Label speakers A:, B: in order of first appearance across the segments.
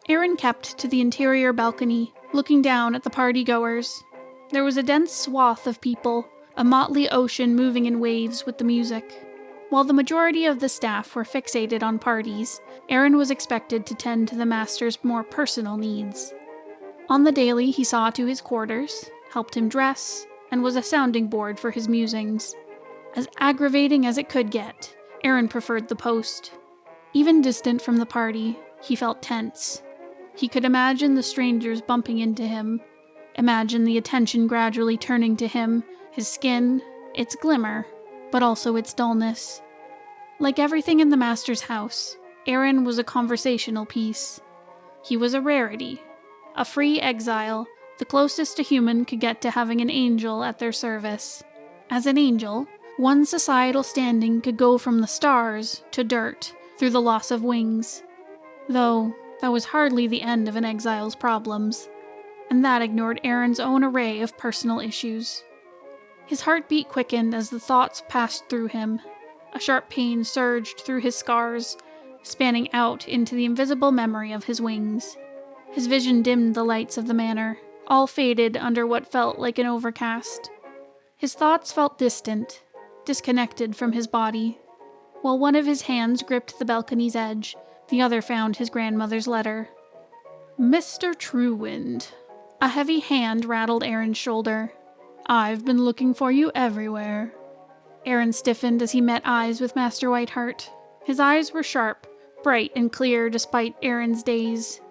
A: Aaron kept to the interior balcony, looking down at the party-goers. There was a dense swath of people, a motley ocean moving in waves with the music. While the majority of the staff were fixated on parties, Aaron was expected to tend to the master's more personal needs. On the daily, he saw to his quarters, helped him dress, and was a sounding board for his musings. As aggravating as it could get, Aaron preferred the post. Even distant from the party, he felt tense. He could imagine the strangers bumping into him, imagine the attention gradually turning to him, his skin, its glimmer, but also its dullness. Like everything in the master's house, Aaron was a conversational piece. He was a rarity, a free exile, the closest a human could get to having an angel at their service. As an angel, one's societal standing could go from the stars to dirt through the loss of wings. Though, that was hardly the end of an exile's problems, and that ignored Aaron's own array of personal issues. His heartbeat quickened as the thoughts passed through him. A sharp pain surged through his scars, spanning out into the invisible memory of his wings. His vision dimmed the lights of the manor, all faded under what felt like an overcast. His thoughts felt distant, disconnected from his body. While one of his hands gripped the balcony's edge, the other found his grandmother's letter. Mr. Truewind. A heavy hand rattled Aaron's shoulder. I've been looking for you everywhere. Aaron stiffened as he met eyes with Master Whiteheart. His eyes were sharp, bright and clear despite Aaron's daze.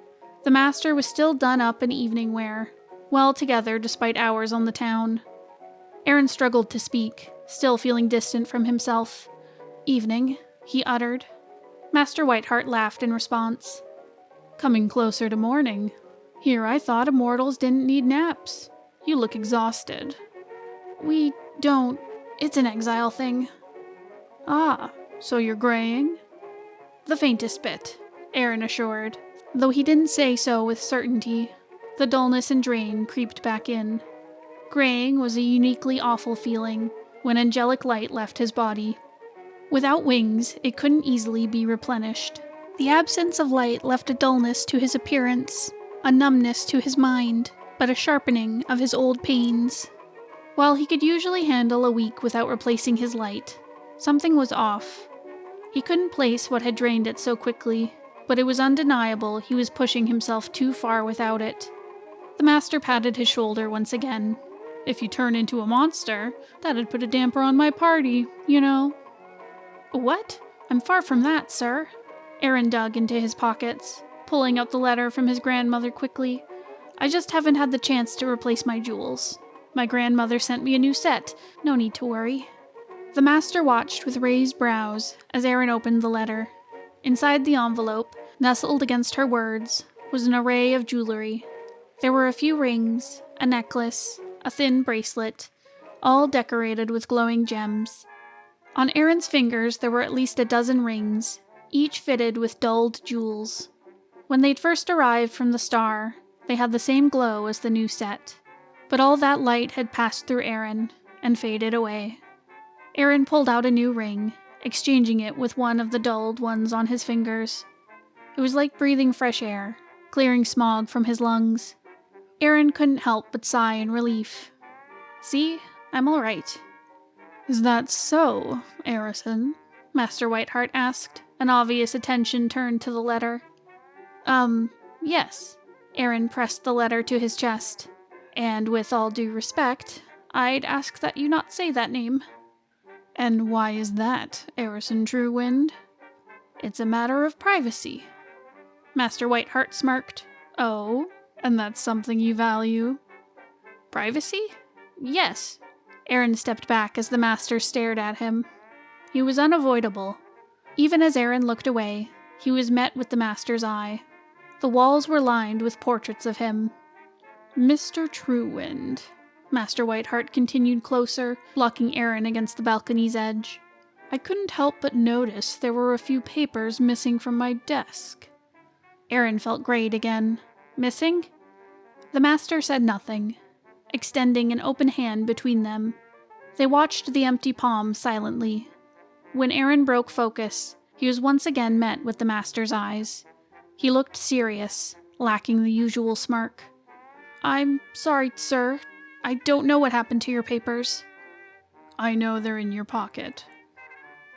A: The master was still done up in evening wear, well together despite hours on the town. Aaron struggled to speak, still feeling distant from himself. Evening, he uttered. Master Whiteheart laughed in response. Coming closer to morning. Here I thought immortals didn't need naps. You look exhausted. We don't. It's an exile thing. Ah, so you're graying? The faintest bit, Aaron assured, though he didn't say so with certainty. The dullness and drain creeped back in. Graying was a uniquely awful feeling when angelic light left his body. Without wings, it couldn't easily be replenished. The absence of light left a dullness to his appearance, a numbness to his mind, but a sharpening of his old pains. While he could usually handle a week without replacing his light, something was off. He couldn't place what had drained it so quickly, but it was undeniable he was pushing himself too far without it. The master patted his shoulder once again. If you turn into a monster, that'd put a damper on my party, you know. What? I'm far from that, sir. Aaron dug into his pockets, pulling out the letter from his grandmother quickly. I just haven't had the chance to replace my jewels. My grandmother sent me a new set. No need to worry. The master watched with raised brows as Aaron opened the letter. Inside the envelope, nestled against her words, was an array of jewelry. There were a few rings, a necklace, a thin bracelet, all decorated with glowing gems. On Aaron's fingers there were at least a dozen rings, each fitted with dulled jewels. When they'd first arrived from the star, they had the same glow as the new set, but all that light had passed through Aaron and faded away. Aaron pulled out a new ring, exchanging it with one of the dulled ones on his fingers. It was like breathing fresh air, clearing smog from his lungs. Aaron couldn't help but sigh in relief. See, I'm all right. Is that so, Arison? Master Whiteheart asked, an obvious attention turned to the letter. Yes. Aaron pressed the letter to his chest. And with all due respect, I'd ask that you not say that name. And why is that, Arison Truewind? It's a matter of privacy. Master Whiteheart smirked. Oh, and that's something you value? Privacy? Yes. Aaron stepped back as the master stared at him. He was unavoidable. Even as Aaron looked away, he was met with the master's eye. The walls were lined with portraits of him. Mr. Truewind, Master Whiteheart continued closer, blocking Aaron against the balcony's edge. I couldn't help but notice there were a few papers missing from my desk. Aaron felt great again. Missing? The master said nothing, extending an open hand between them. They watched the empty palm silently. When Aaron broke focus, he was once again met with the master's eyes. He looked serious, lacking the usual smirk. I'm sorry, sir. I don't know what happened to your papers. I know they're in your pocket.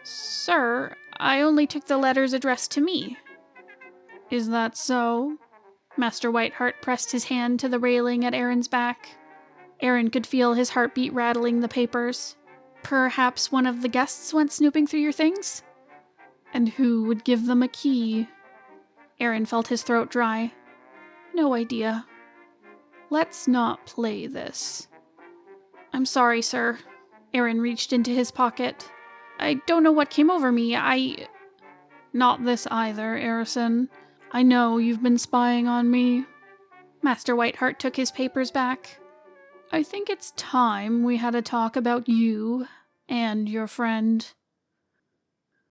A: Sir, I only took the letters addressed to me. Is that so? Master Whiteheart pressed his hand to the railing at Aaron's back. Aaron could feel his heartbeat rattling the papers. Perhaps one of the guests went snooping through your things? And who would give them a key? Aaron felt his throat dry. No idea. Let's not play this. I'm sorry, sir. Aaron reached into his pocket. I don't know what came over me. Not this either, Arison. I know you've been spying on me. Master Whiteheart took his papers back. I think it's time we had a talk about you and your friend.